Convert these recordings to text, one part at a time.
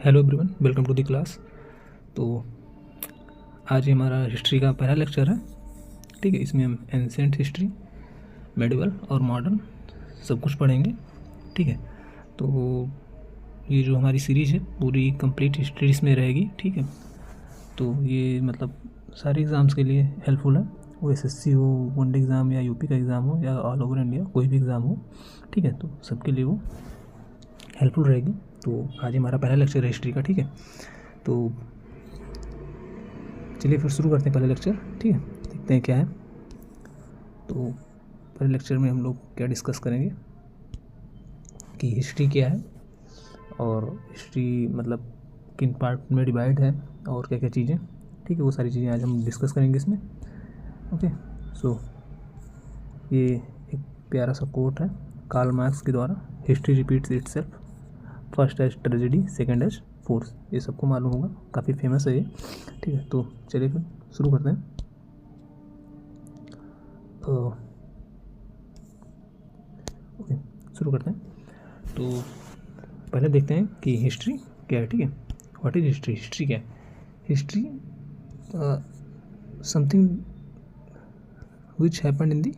Hello everyone, welcome to the class. तो आज ये हमारा हिस्ट्री का पहला लेक्चर है। ठीक है, इसमें हम एंशिएंट हिस्ट्री, मेडिवल और मॉडर्न सब कुछ पढ़ेंगे। ठीक है, तो ये जो हमारी सीरीज़ है पूरी कंप्लीट हिस्ट्री इसमें रहेगी। ठीक है, तो ये मतलब सारे एग्ज़ाम्स के लिए हेल्पफुल है, वो एसएससी हो, वनडे एग्ज़ाम या यूपी का एग्ज़ाम हो या ऑल ओवर इंडिया कोई भी एग्ज़ाम हो। ठीक है, तो सबके लिए वो हेल्पफुल रहेगी। तो आज हमारा पहला लेक्चर है हिस्ट्री का। ठीक है, तो चलिए फिर शुरू करते हैं पहले लेक्चर। ठीक है, देखते हैं क्या है। तो पहले लेक्चर में हम लोग क्या डिस्कस करेंगे कि हिस्ट्री क्या है और हिस्ट्री मतलब किन पार्ट में डिवाइड है और क्या क्या चीज़ें। ठीक है, वो सारी चीज़ें आज हम डिस्कस करेंगे इसमें। ओके, सो ये एक प्यारा सा कोट है कार्ल मार्क्स के द्वारा, history repeats itself, first as tragedy, second as farce. ये सबको मालूम होगा, काफ़ी फेमस है ये। ठीक है, तो चलिए फिर शुरू करते हैं। ओके, शुरू करते हैं। तो पहले देखते हैं कि हिस्ट्री क्या है। ठीक है, व्हाट इज हिस्ट्री? हिस्ट्री क्या है? History something which happened in the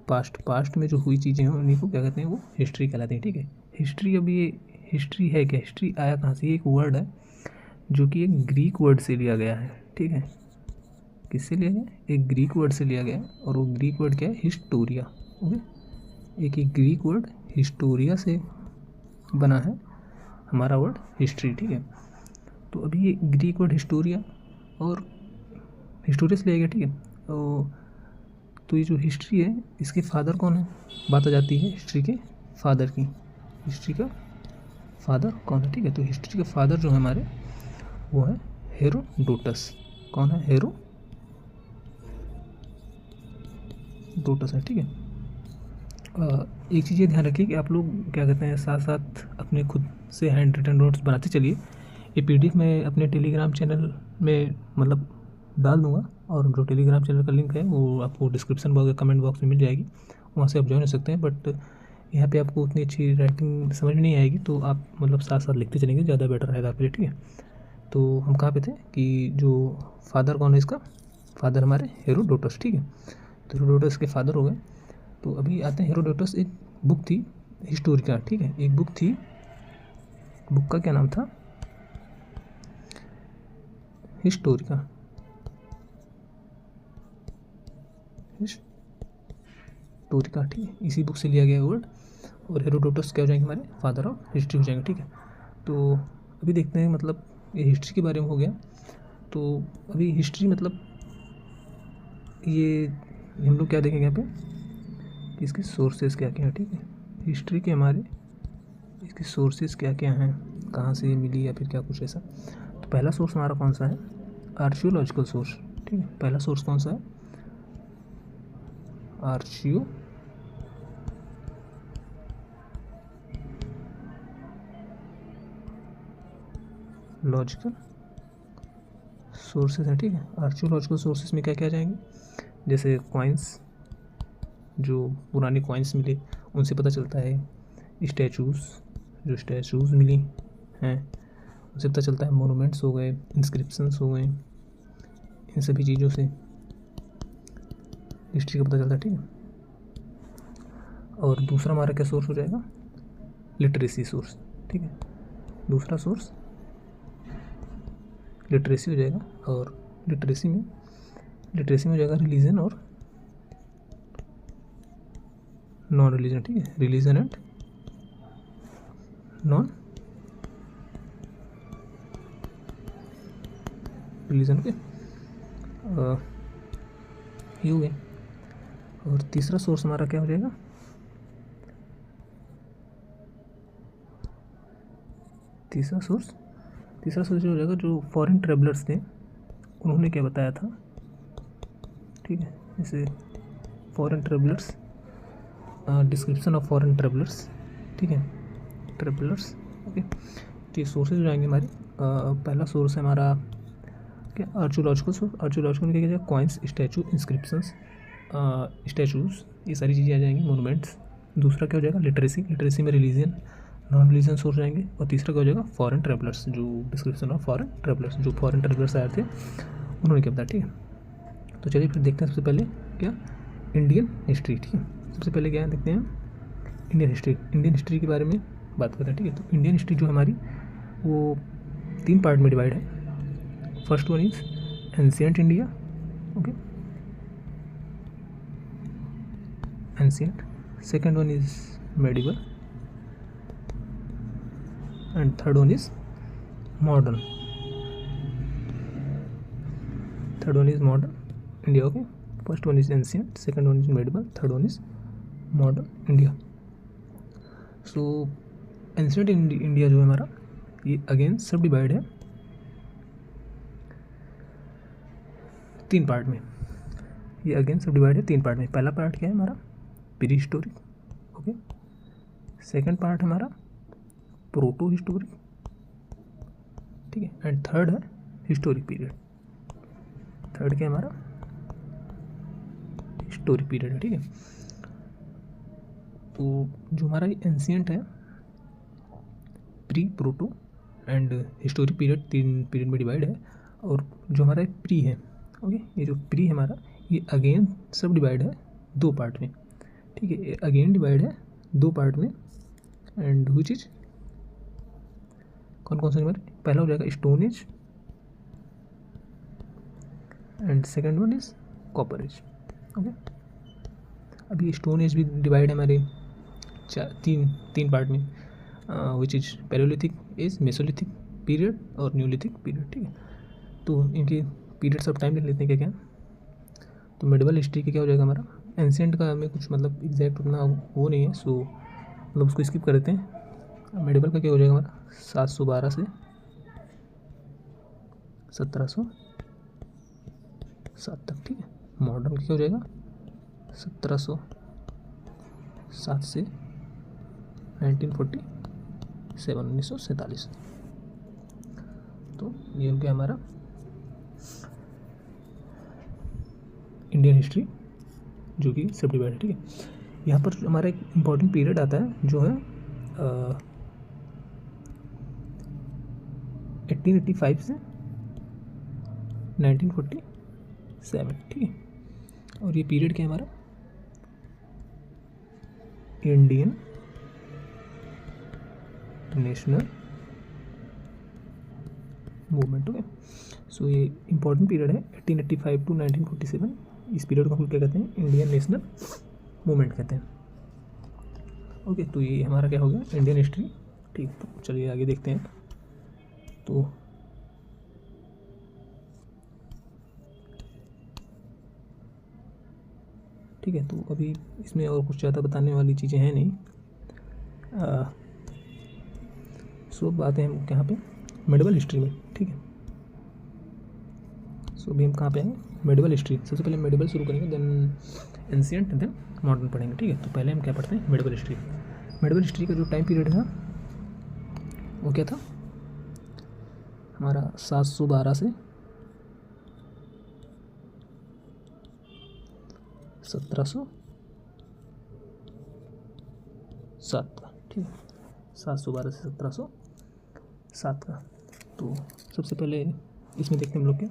past में जो हुई चीज़ें हैं उन्हीं को क्या कहते हैं, वो हिस्ट्री कहलाते हैं। ठीक है, हिस्ट्री, अब ये हिस्ट्री है क्या? हिस्ट्री आया कहाँ से? ये एक वर्ड है जो कि एक ग्रीक वर्ड से लिया गया है। ठीक है, किससे लिया गया? एक ग्रीक वर्ड से लिया गया है, और वो ग्रीक वर्ड क्या है? हिस्टोरिया। ओके, एक ग्रीक वर्ड हिस्टोरिया से बना है हमारा वर्ड हिस्ट्री। ठीक है, तो अभी ये ग्रीक वर्ड हिस्टोरिया और हिस्टोरिया से लिया गया। ठीक है, तो ये जो हिस्ट्री है इसके फादर कौन है? बात आ जाती है हिस्ट्री के फादर की। हिस्ट्री का फादर कौन है? ठीक है, तो हिस्ट्री के फादर जो है हमारे वो है हेरोडोटस। कौन है? हेरोडोटस है। ठीक है, एक चीज़ ये ध्यान रखिए कि आप लोग क्या कहते हैं, साथ साथ अपने खुद से हैंड रिटन नोट्स बनाते चलिए। ये पीडीएफ मैं अपने टेलीग्राम चैनल में मतलब डाल दूंगा, और जो टेलीग्राम चैनल का लिंक है वो आपको डिस्क्रिप्शन बॉक्स या कमेंट बॉक्स में मिल जाएगी, वहाँ से आप ज्वाइन हो सकते हैं। बट यहाँ पे आपको उतनी अच्छी राइटिंग समझ में नहीं आएगी, तो आप मतलब साथ साथ लिखते चलेंगे, ज़्यादा बेटर रहेगा आपके लिए। ठीक है, तो हम कहाँ पे थे कि जो फादर कौन है इसका? फादर हमारे हेरोडोटस। ठीक है, तो हेरोडोटस के फादर हो गए। तो अभी आते हैं हेरोडोटस, एक बुक थी हिस्टोरिका। ठीक है, एक बुक थी, बुक का क्या नाम था? हिस्टोरिका। हिस्टोरिका, ठीक है, इसी बुक से लिया गया वर्ड। और हेरोडोटस क्या हो जाएंगे? हमारे फादर ऑफ हिस्ट्री हो जाएंगे। ठीक है, तो अभी देखते हैं, मतलब ये हिस्ट्री के बारे में हो गया। तो अभी हिस्ट्री मतलब ये हम लोग क्या देखेंगे यहाँ पे कि इसके सोर्सेज क्या क्या हैं। ठीक है, हिस्ट्री के हमारे इसके सोर्सेज क्या क्या हैं, कहाँ से मिली या फिर क्या कुछ ऐसा। तो पहला सोर्स हमारा कौन सा है? Archaeological source. ठीक है, पहला सोर्स कौन सा है? आर्कियोलॉजिकल सोर्सेज हैं। ठीक है, आर्कियोलॉजिकल सोर्सेज में क्या क्या जाएंगे? जैसे कॉइन्स, जो पुरानी कॉइन्स मिले उनसे पता चलता है। स्टैचूज़, जो स्टैचूज़ मिली हैं उनसे पता चलता है। मोनूमेंट्स हो गए, इंस्क्रिप्शंस हो गए, इन सभी चीज़ों से हिस्ट्री का पता चलता है। ठीक है, और दूसरा हमारा क्या सोर्स हो जाएगा? Literacy source. ठीक है, दूसरा सोर्स लिटरेसी हो जाएगा। और लिटरेसी में हो जाएगा रिलीजन और नॉन रिलीजन। ठीक है, रिलीजन एंड नॉन रिलीजन के ये हुए। और तीसरा सोर्स हमारा क्या हो जाएगा? तीसरा सोर्स जो हो जाएगा, जो फॉरेन ट्रेवलर्स थे उन्होंने क्या बताया था। ठीक है, जैसे foreign travellers, description of foreign travellers. ठीक है, ट्रेवलर्स। ओके, तो ये सोर्सेज हो जाएंगे हमारे। पहला सोर्स है हमारा क्या? Archaeological source. आर्कियोलॉजिकल में क्या क्या? कॉइन्स, स्टैचू, इंस्क्रिप्शंस, स्टैचूज़, ये सारी चीज़ें आ जाएंगी, मोनूमेंट्स। दूसरा क्या हो जाएगा? लिटरेसी। लिटरेसी में रिलीजन, नॉन रिलीजन सोर्स रहेंगे, और तीसरा क्या हो जाएगा फॉरेन ट्रैवलर्स, जो डिस्क्रिप्शन ऑफ फॉरेन ट्रैवलर्स, जो फॉरेन ट्रैवलर्स आए थे उन्होंने क्या बताया। ठीक है, तो चलिए फिर देखते हैं सबसे पहले क्या इंडियन हिस्ट्री। ठीक है, सबसे पहले क्या देखते हैं इंडियन हिस्ट्री। इंडियन हिस्ट्री के बारे में बात करते हैं। ठीक है, तो इंडियन हिस्ट्री जो हमारी वो 3 पार्ट में डिवाइड है। First one is ancient India, okay, ancient. Second one is medieval, and third one is modern. Third one is modern India, okay. First one is ancient, second one is medieval, third one is modern India. So ancient India जो है हमारा ये again सब divide है 3 part में। ये again सब divide है 3 पार्ट में। पहला पार्ट क्या है हमारा pre historic, okay. Second part हमारा प्रोटो हिस्टोरिक, ठीक है, एंड थर्ड है हिस्टोरिक पीरियड। थर्ड क्या है हमारा हिस्टोरिक पीरियड है, ठीक है। तो जो हमारा एंशिएंट है, pre, proto and historic period 3 period में डिवाइड है। और जो हमारा प्री है, ओके, ये जो प्री है हमारा ये अगेन सब डिवाइड है 2 पार्ट में, ठीक है। ये अगेन डिवाइड है 2 पार्ट में। एंड वो चीज़ कौन कौन से नंबर, पहला हो जाएगा stone age and second one is copper age, okay. अभी स्टोन एज भी डिवाइड है हमारे तीन पार्ट में, which is paleolithic age, mesolithic period और न्यूलिथिक पीरियड, ठीक है। तो इनके पीरियड्स ऑफ टाइम लिख लेते हैं क्या क्या। तो मेडिवल हिस्ट्री का क्या हो जाएगा हमारा, एंशिएंट का हमें कुछ मतलब एग्जैक्ट उतना वो नहीं है, सो मतलब उसको स्किप कर देते हैं। मेडिवल का क्या हो जाएगा हमारा 712 से 1707 तक, ठीक है। मॉडर्न क्या हो जाएगा 1707 से 1947। तो ये हो गया हमारा इंडियन हिस्ट्री जो कि सब डिवाइड है, ठीक है। यहाँ पर हमारा एक इम्पॉर्टेंट पीरियड आता है जो है 1885 से 1947, ठीक है। और ये पीरियड क्या है हमारा इंडियन नेशनल मूवमेंट, ओके। सो ये इंपॉर्टेंट पीरियड है 1885 टू 1947। इस पीरियड को हम क्या कहते हैं इंडियन नेशनल मूवमेंट कहते हैं, ओके। तो ये हमारा क्या हो गया इंडियन हिस्ट्री, ठीक। तो चलिए आगे देखते हैं। तो ठीक है, तो अभी इसमें और कुछ ज़्यादा बताने वाली चीज़ें हैं नहीं। सो अब आते हैं हम यहाँ पे मेडिवल हिस्ट्री में, ठीक है। सो अभी हम कहाँ पे आएंगे मेडिवल हिस्ट्री। सबसे पहले मेडिवल शुरू करेंगे, देन एंशिएंट, देन मॉडर्न पढ़ेंगे, ठीक है। तो पहले हम क्या पढ़ते हैं मेडिवल हिस्ट्री। मेडिवल हिस्ट्री का जो टाइम पीरियड था वो क्या था हमारा 712 से 1707 का, ठीक है। 712 से 1707 का। तो सबसे पहले इसमें देखते हैं हम लोग क्या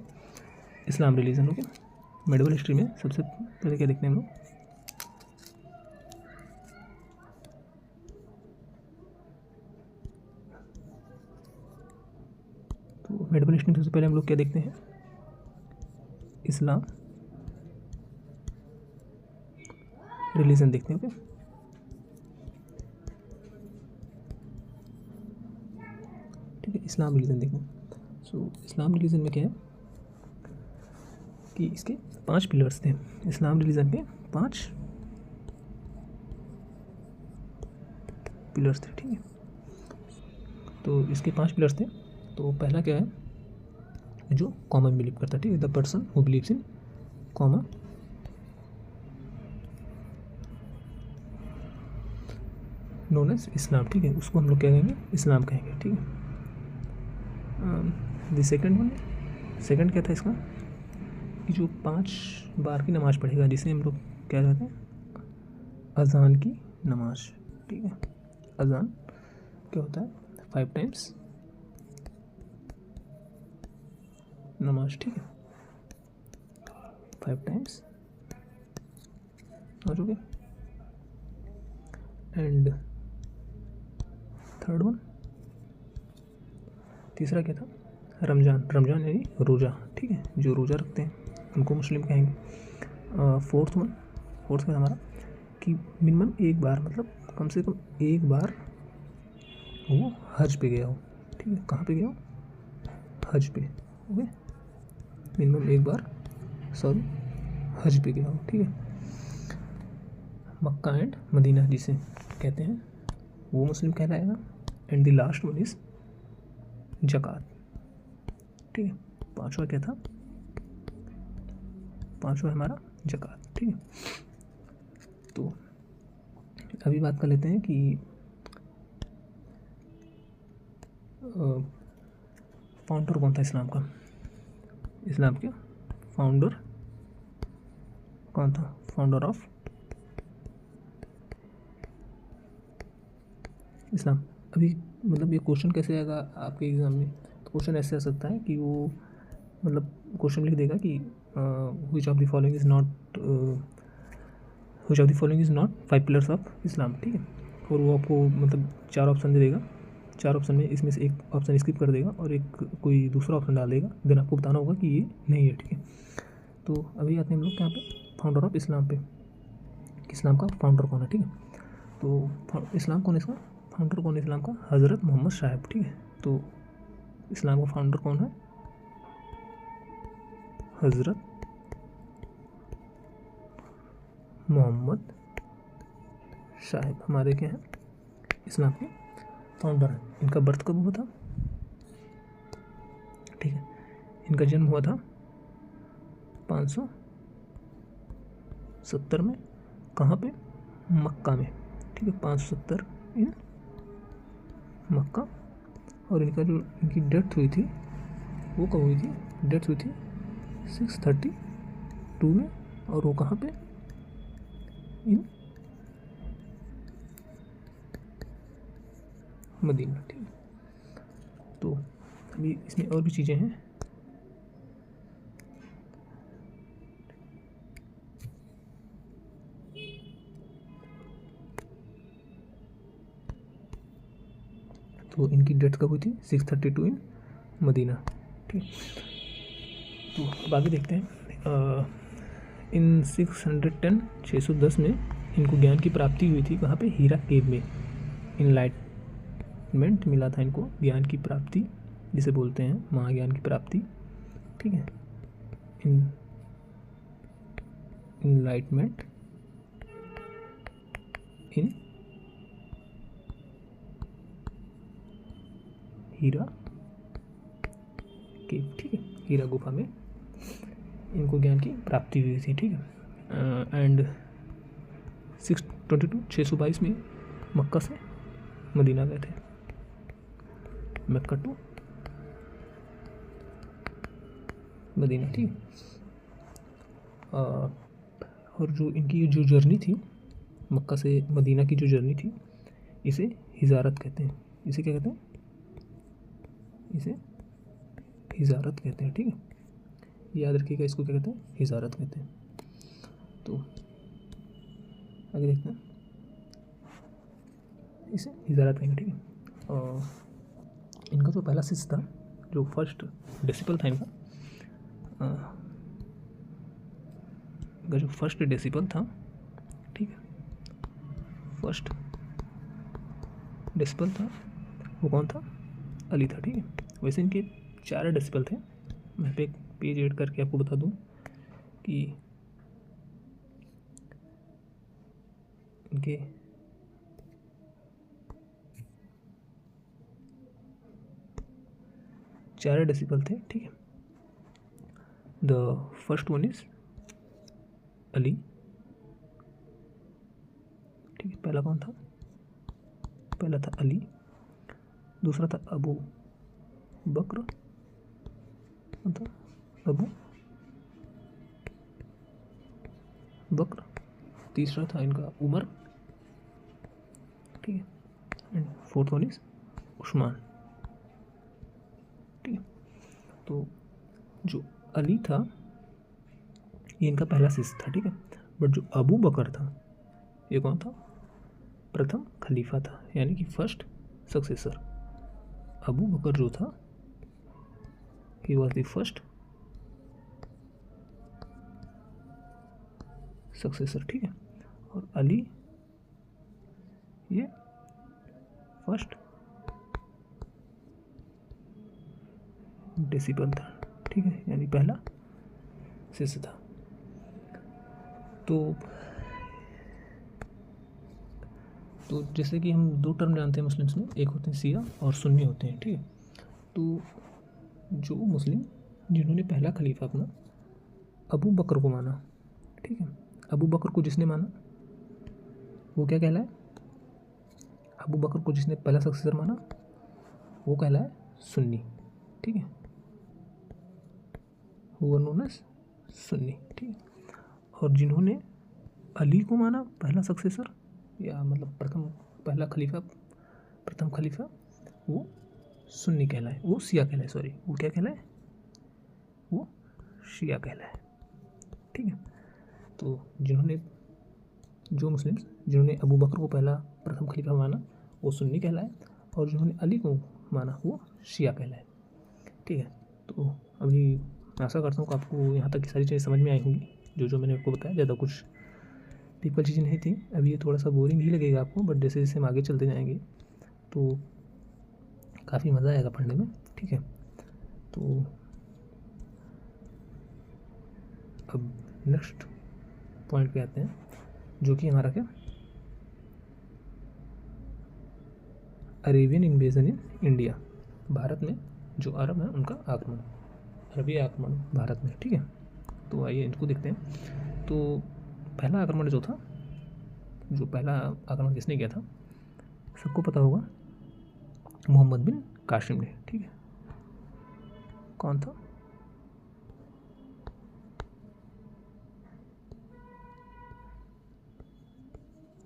इस्लाम रिलीजन, ओके। मेडिवल हिस्ट्री में सबसे पहले क्या देखते हैं हम लोग तो मेडिवल हिस्ट्री में सबसे पहले हम लोग क्या देखते हैं इस्लाम रिलीजन देखते हैं, ओके। ठीक है, इस्लाम रिलीजन देखते हैं। सो इस्लाम रिलीजन में क्या है कि इसके 5 पिलर्स थे। इस्लाम रिलीजन के 5 पिलर्स थे, ठीक है। तो इसके 5 पिलर्स थे। तो पहला क्या है जो कॉमन बिलीव करता है, ठीक है, the person who believes in common known as Islam, ठीक है। उसको हम लोग क्या कहेंगे इस्लाम कहेंगे, ठीक है। द सेकंड वन, सेकंड क्या था इसका कि जो 5 बार की नमाज़ पढ़ेगा, जिसे हम लोग क्या कहते हैं अजान की नमाज, ठीक है। अजान क्या होता है 5 टाइम्स नमाज, ठीक है 5 टाइम्स हो चुके। एंड थर्ड वन, तीसरा क्या था, रमज़ान, रमज़ान यानी रोज़ा, ठीक है जो रोज़ा रखते हैं उनको मुस्लिम कहेंगे। फोर्थ वन, फोर्थ में हमारा कि मिनिमम एक बार, मतलब कम से कम एक बार वो हज पे गया हो, ठीक है कहाँ पे गया हो, हज पे, ओके मिनिमम एक बार सॉरी हज पे गया हो, ठीक है। मक्का एंड मदीना जिसे कहते हैं वो मुस्लिम कहलाएगा। And the last one is ज़कात, ठीक है। पांचवा क्या था, पांचवा हमारा ज़कात, ठीक है। तो अभी बात कर लेते हैं कि फाउंडर कौन था इस्लाम का, इस्लाम के फाउंडर कौन था, फाउंडर ऑफ इस्लाम। अभी मतलब ये क्वेश्चन कैसे आएगा आपके एग्ज़ाम में, तो क्वेश्चन ऐसे आ सकता है कि वो मतलब क्वेश्चन लिख देगा कि which of the following is not, which of the following is not 5 pillars of Islam, ठीक है। और वो आपको मतलब 4 ऑप्शन दे देगा, 4 ऑप्शन में इसमें से एक ऑप्शन स्किप कर देगा और एक कोई दूसरा ऑप्शन डाल देगा, देन आपको बताना होगा कि ये नहीं है, ठीक है। तो अभी आते हैं हम लोग यहाँ पे फाउंडर ऑफ इस्लाम पे, इस्लाम का फाउंडर कौन है, ठीक है। तो इस्लाम कौन है, इसका फाउंडर कौन है इस्लाम का, हज़रत मोहम्मद साहब, ठीक है। तो इस्लाम का फाउंडर कौन है, हज़रत मोहम्मद साहब हमारे क्या हैं, इस्लाम के फाउंडर हैं। इनका बर्थ कब हुआ था, ठीक है, इनका जन्म हुआ था 570 में, कहाँ पे, मक्का में, ठीक है 570 इन मक्का। और इनका जो इनकी डेथ हुई थी वो कब हुई थी, डेथ हुई थी 632 में, और वो कहाँ पे, इन मदीना, ठीक है। तो अभी इसमें और भी चीज़ें हैं, तो इनकी डेथ कब हुई थी 632 इन मदीना, ठीक। तो अब आगे देखते हैं इन 610 610 में इनको ज्ञान की प्राप्ति हुई थी कहाँ पे, हीरा केव में, इनलाइटमेंट मिला था इनको, ज्ञान की प्राप्ति जिसे बोलते हैं महाज्ञान की प्राप्ति, ठीक है। इनलाइटमेंट इन हीरा केव, ठीक है, हीरा गुफा में इनको ज्ञान की प्राप्ति हुई थी, ठीक है। एंड 622 में मक्का से मदीना गए थे, मक्का टू मदीना, ठीक है। और जो इनकी जो जर्नी थी मक्का से मदीना की जो जर्नी थी इसे हिजारत कहते हैं, इसे क्या कहते हैं, इसे हिजारत कहते हैं, ठीक है। याद रखिएगा इसको क्या कहते हैं, हिजारत कहते हैं। तो आगे देखते हैं, इसे हिजारत कहेंगे, ठीक है। और इनका जो पहला शिष्य था, जो फर्स्ट डिसिपल था इनका, इनका जो फर्स्ट डिसिपल था, ठीक है, फर्स्ट डिसिपल था वो कौन था, अली था, ठीक है। वैसे इनके 4 डिसिपल थे, मैं पे एक पेज ऐड करके आपको बता दूं कि इनके 4 डिसिपल थे, ठीक है। The first one is Ali, ठीक है, पहला कौन था, पहला था अली, दूसरा था अबू बकर, कौन था, अबू बकर, तीसरा था इनका उमर, ठीक है। And fourth one is Usman, ठीक है। तो जो अली था ये इनका पहला शिष्य था, ठीक है। बट जो अबू बकर था ये कौन था? प्रथम खलीफा था, यानी कि फर्स्ट सक्सेसर। अबू बकर जो था he was the first successor, ठीक है। और अली ये फर्स्ट डिसिपल था, ठीक है, यानी पहला शिष्य था। तो जैसे कि हम दो टर्म जानते हैं मुस्लिम्स में, एक होते हैं शिया और सुन्नी होते हैं, ठीक है। तो जो मुस्लिम जिन्होंने पहला खलीफा अपना अबू बकर को माना, ठीक है, अबू बकर को जिसने माना वो क्या कहलाए? अबू बकर को जिसने पहला सक्सेसर माना वो कहलाए सुन्नी, ठीक है, वो नोन एज सुन्नी, ठीक है। और जिन्होंने अली को माना पहला सक्सेसर या मतलब प्रथम खलीफा वो सुन्नी कहलाए, वो शिया कहलाए, सॉरी वो क्या कहलाए? वो शिया कहलाए, ठीक है। तो जो मुस्लिम्स जिन्होंने अबू बकर को पहला प्रथम खलीफा माना वो सुन्नी कहलाए, और जिन्होंने अली को माना वो शिया कहलाए, ठीक है। तो अभी आशा करता हूँ कि आपको यहाँ तक की सारी चीज़ें समझ में आई होंगी, जो मैंने आपको बताया। ज़्यादा कुछ डिफिकल्ट चीज़ें नहीं थी। अभी ये थोड़ा सा बोरिंग ही लगेगा आपको, बट जैसे जैसे हम आगे चलते जाएंगे तो काफ़ी मज़ा आएगा पढ़ने में, ठीक है। तो अब नेक्स्ट पॉइंट पे आते हैं, जो कि हमारा क्या, Arabian invasion in India, Bharat में जो अरब है उनका आक्रमण, अरबी आक्रमण भारत में, ठीक है। तो आइए इनको देखते हैं। तो पहला आक्रमण जो पहला आक्रमण किसने किया था? सबको पता होगा, मोहम्मद बिन कासिम ने, ठीक है। कौन था?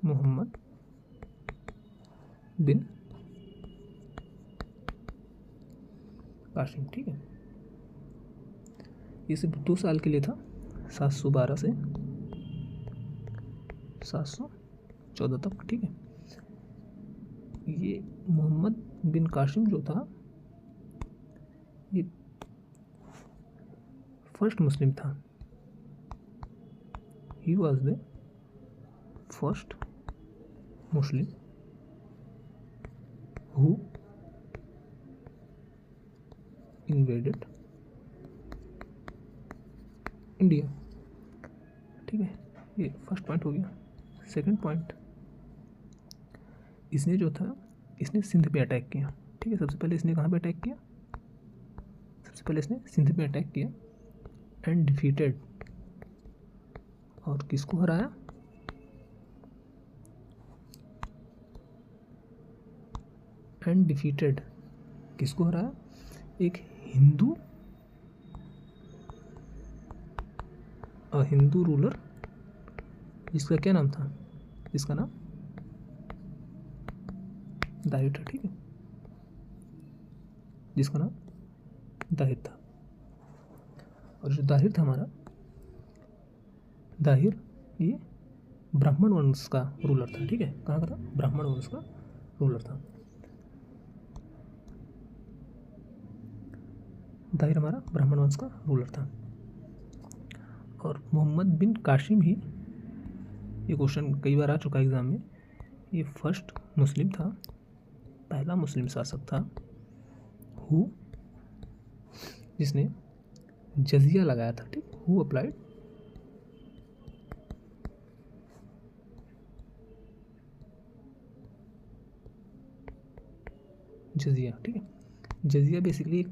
मोहम्मद बिन कासिम, ठीक है। ये सिर्फ 2 साल के लिए था, 712 से 714 तक, ठीक है। ये मोहम्मद बिन कासिम जो था ये फर्स्ट मुस्लिम था, he was the first Muslim who invaded India, ठीक है। ये फर्स्ट पॉइंट हो गया। सेकंड पॉइंट, इसने सिंध पे अटैक किया, ठीक है। सबसे पहले इसने कहाँ पे अटैक किया? सबसे पहले इसने सिंध पे अटैक किया एंड डिफीटेड, और किसको हराया? एंड डिफीटेड, किसको हराया? एक हिंदू रूलर, जिसका क्या नाम था? जिसका नाम दाहिर था, ठीक है, जिसका नाम दाहिर था। और जो दाहिर था हमारा, दाहिर ये ब्राह्मण वंश का रूलर था, ठीक है। कहाँ का था? ब्राह्मण वंश का रूलर था दाहिर, हमारा ब्राह्मण वंश का रूलर था। और मोहम्मद बिन कासिम ही, ये क्वेश्चन कई बार आ चुका है एग्जाम में, ये फर्स्ट मुस्लिम था, पहला मुस्लिम शासक था जिसने जजिया लगाया था, ठीक, हु अप्लाइड जजिया, ठीक है। जजिया बेसिकली एक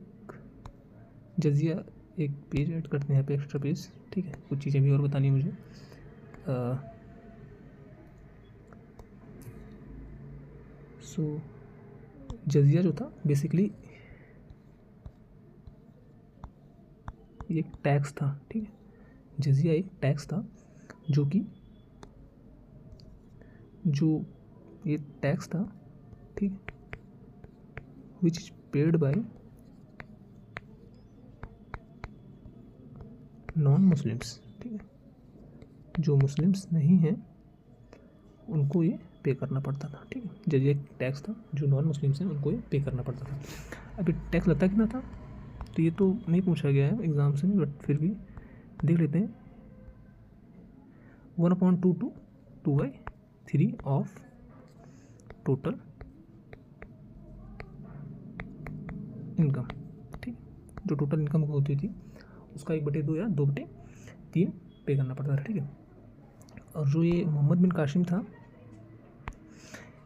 पेज ऐड करते हैं यहाँ पे, एक्स्ट्रा पेज, ठीक है। कुछ चीज़ें भी और बतानी है मुझे। जजिया जो था बेसिकली एक टैक्स था, ठीक है। जजिया एक टैक्स था जो ये टैक्स था, ठीक, which is paid by non Muslims, ठीक है, जो मुस्लिम्स नहीं हैं उनको ये पे करना पड़ता था, ठीक है। जजिया टैक्स था, जो नॉन मुस्लिम्स हैं उनको ये पे करना पड़ता था। अभी टैक्स लगता कितना था तो ये तो नहीं पूछा गया है एग्जाम से, बट फिर भी देख लेते हैं। 1/2 ऑफ टोटल इनकम, ठीक, जो टोटल इनकम होती थी उसका 1/2 या 2/3 पे करना पड़ता था, ठीक है। और जो ये मोहम्मद बिन कासिम था,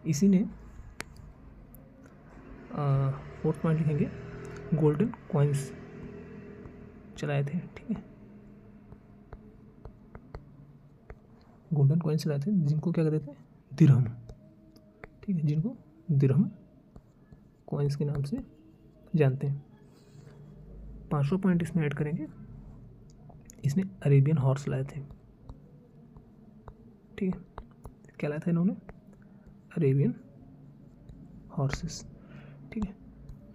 इसी ने 4th पॉइंट लिखेंगे, गोल्डन कॉइन्स चलाए थे, ठीक है, गोल्डन कॉइन्स चलाए थे जिनको क्या कहते थे, दिरहम, ठीक है, जिनको दिरहम कॉइन्स के नाम से जानते हैं। 5वां पॉइंट इसमें ऐड करेंगे, इसने अरेबियन हॉर्स लाए थे, ठीक है, क्या लाया था इन्होंने, अरेबियन हॉर्सेस, ठीक है।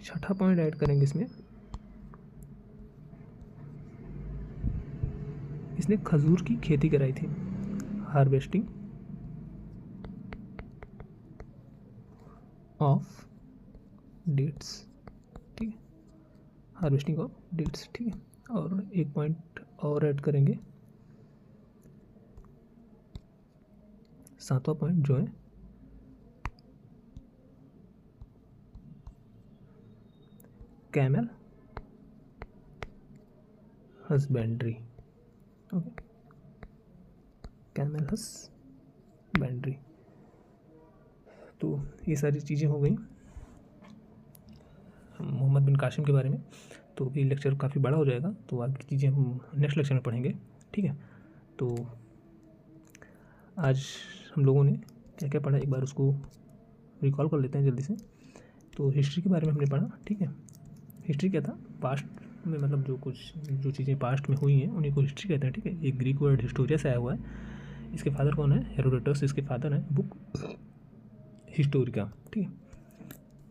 6वां पॉइंट ऐड करेंगे इसमें, इसने खजूर की खेती कराई थी, हार्वेस्टिंग ऑफ डेट्स, ठीक है, हार्वेस्टिंग ऑफ डेट्स, ठीक है। और एक पॉइंट और ऐड करेंगे, 7वां पॉइंट जो है camel husbandry, okay, camel husbandry. तो ये सारी चीज़ें हो गई मोहम्मद बिन कासिम के बारे में। तो ये लेक्चर काफ़ी बड़ा हो जाएगा, तो आगे चीज़ें हम नेक्स्ट लेक्चर में पढ़ेंगे, ठीक है। तो आज हम लोगों ने क्या क्या पढ़ा, एक बार उसको रिकॉल कर लेते हैं जल्दी से। तो हिस्ट्री के बारे में हमने पढ़ा, ठीक है। हिस्ट्री क्या था, पास्ट में मतलब जो चीज़ें पास्ट में हुई हैं उन्हीं को हिस्ट्री कहते हैं, ठीक है। एक ग्रीक वर्ड हिस्टोरिया से आया हुआ है, इसके फादर कौन है, हेरोडोटस इसके फादर है, बुक हिस्टोरिका, ठीक है।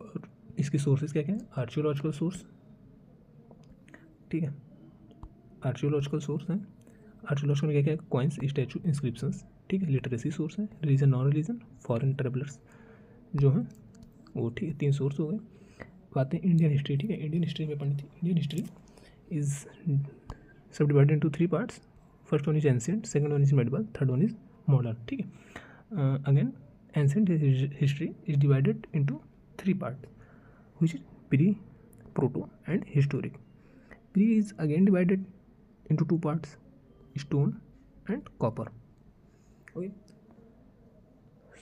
और इसके सोर्सेज क्या क्या है, आर्कियोलॉजिकल सोर्स, ठीक है, आर्कियोलॉजिकल सोर्स है। आर्कियोलॉजिकल में क्या क्या है, कॉइन्स, स्टैचू, इंस्क्रिप्शंस, ठीक है। लिटरेसी सोर्स है, religion, non religion, foreign travellers जो हैं वो, ठीक है, 3 सोर्स हो गए। बात है इंडियन हिस्ट्री, ठीक है, इंडियन हिस्ट्री में पढ़नी थी। इंडियन हिस्ट्री इज सब divided into 3 parts, first one is ancient, second one is medieval, third one is modern, ठीक है। Again ancient history is divided into 3 parts which is pre, proto and historic. Pre is again divided into 2 parts, stone and copper, okay।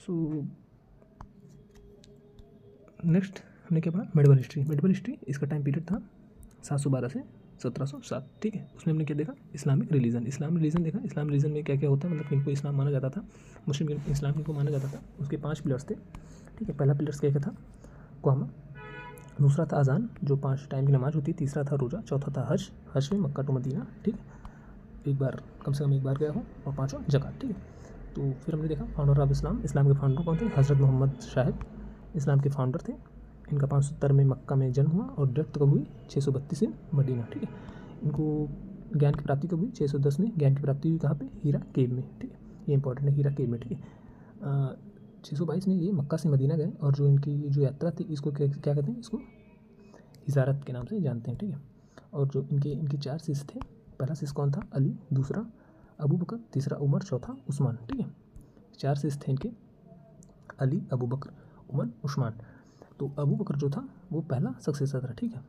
so next हमने क्या पढ़ा, medieval history. Medieval history इसका time period था 712 से 1707, ठीक है। उसमें हमने क्या देखा, इस्लामिक रिलीजन, इस्लाम रिलीजन देखा। इस्लाम रिलीजन में क्या क्या होता है, मतलब किनको इस्लाम माना जाता था, मुस्लिम इस्लाम किनको माना जाता था, उसके 5 पिलर्स थे, ठीक है। पहला पिलर्स क्या क्या था, क़यामा, दूसरा था अजान जो 5 टाइम की नमाज होती है, तीसरा था रोज़ा, चौथा था हज, हज में मक्का टू मदीना, ठीक है, एक बार कम से कम एक बार गया हूँ, और 5वां ज़कात, ठीक है। तो फिर हमने देखा फाउंडर ऑफ इस्लाम, इस्लाम के फाउंडर कौन थे, हज़रत मोहम्मद साहिब इस्लाम के फाउंडर थे। इनका 570 में मक्का में जन्म हुआ और डेथ कब हुई, 632 में मदीना, ठीक है। इनको ज्ञान की प्राप्ति कब हुई, 610 में ज्ञान की प्राप्ति हुई, कहाँ पे, हीरा केव में, ठीक है, ये इंपॉर्टेंट है, हीरा केव में, ठीक है। 622 में ये मक्का से मदीना गए, और जो इनकी जो यात्रा थी इसको क्या कहते हैं, इसको हिजारत के नाम से जानते हैं, ठीक है। और जो इनके 4 शिष्य थे, पहला शिष्य कौन था, अली, दूसरा अबू बकर, तीसरा उमर, चौथा उस्मान, ठीक है। 4 शिष्य थे इनके, अली, अबू बकर, उमर, उस्मान। तो अबू बकर जो था वो पहला सक्सेसर था, ठीक है।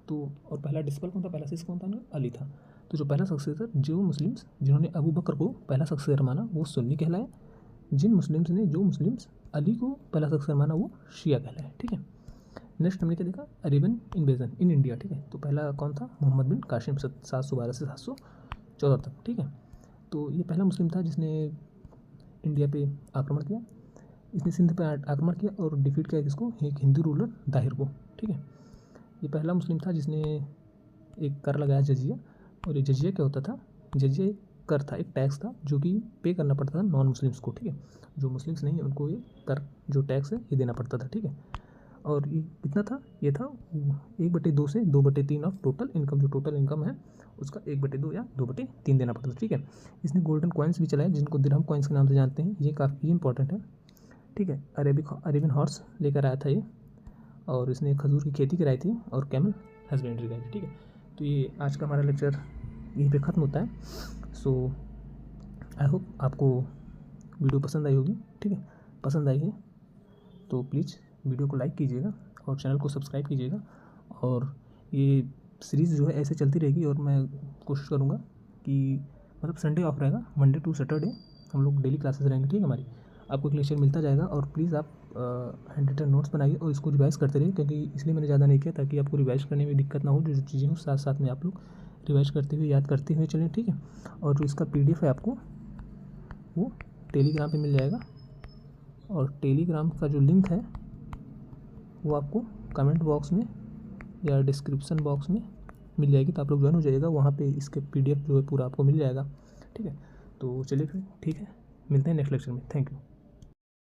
तो और पहला डिसिपल कौन था, पहला शिष्य कौन था ना, अली था। तो जो पहला सक्सेसर, जो मुस्लिम्स जिन्होंने अबू बकर को पहला सक्सेसर माना वो सुन्नी कहलाए, जो मुस्लिम्स अली को पहला सक्सेसर माना वो शिया कहलाए, ठीक है। नेक्स्ट हमने क्या देखा, अरेबियन इन्वेजन इन इंडिया, ठीक है। तो पहला कौन था, मोहम्मद बिन कासिम, 712 से 714 तक, ठीक है। तो ये पहला मुस्लिम था जिसने इंडिया पे आक्रमण किया, इसने सिंध पे आक्रमण किया और डिफीट किया किसको, एक हिंदू रूलर दाहिर को, ठीक है। ये पहला मुस्लिम था जिसने एक कर लगाया जजिया, और ये जजिया क्या होता था, जजिया एक कर था, एक टैक्स था जो कि पे करना पड़ता था नॉन मुस्लिम्स को, ठीक है। जो मुस्लिम्स नहीं है उनको ये कर जो टैक्स है ये देना पड़ता था, ठीक है। और ये कितना था, ये था 1/2 से 2/3 ऑफ टोटल इनकम, जो टोटल इनकम है उसका 1/2 या 2/3 देना पड़ता था, ठीक है। इसने गोल्डन कॉइन्स भी चलाए जिनको दिरहम कॉइन्स के नाम से जानते हैं, ये काफ़ी इंपॉर्टेंट है, ठीक है। अरेबियन हॉर्स लेकर आया था ये, और इसने खजूर की खेती कराई थी और कैमल हस्बेंड्री कराई थी, ठीक है। तो ये आज का हमारा लेक्चर यहीं पे ख़त्म होता है। सो आई होप आपको वीडियो पसंद आई होगी, ठीक है। पसंद आई है तो प्लीज़ वीडियो को लाइक कीजिएगा और चैनल को सब्सक्राइब कीजिएगा, और ये सीरीज़ जो है ऐसे चलती रहेगी, और मैं कोशिश करूँगा कि मतलब संडे ऑफ रहेगा, मंडे टू सैटरडे हम लोग डेली क्लासेस रहेंगे, ठीक है हमारी। आपको एक लेक्चर मिलता जाएगा, और प्लीज़ आप हैंड रिटन नोट्स बनाइए और इसको रिवाइज़ करते रहिए, क्योंकि इसलिए मैंने ज़्यादा नहीं किया ताकि आपको रिवाइज़ करने में दिक्कत ना हो। जो चीज़ें हो साथ साथ में आप लोग रिवाइज़ करते हुए याद करते हुए चलें, ठीक है। और जो इसका PDF है आपको वो टेलीग्राम पे मिल जाएगा, और टेलीग्राम का जो लिंक है वो आपको कमेंट बॉक्स में या डिस्क्रिप्शन बॉक्स में मिल जाएगी, तो आप लोग ज्वाइन हो जाइएगा, वहाँ पे इसके PDF जो है पूरा आपको मिल जाएगा, ठीक है। तो चलिए फिर ठीक है, मिलते हैं नेक्स्ट लेक्चर में। Thank you.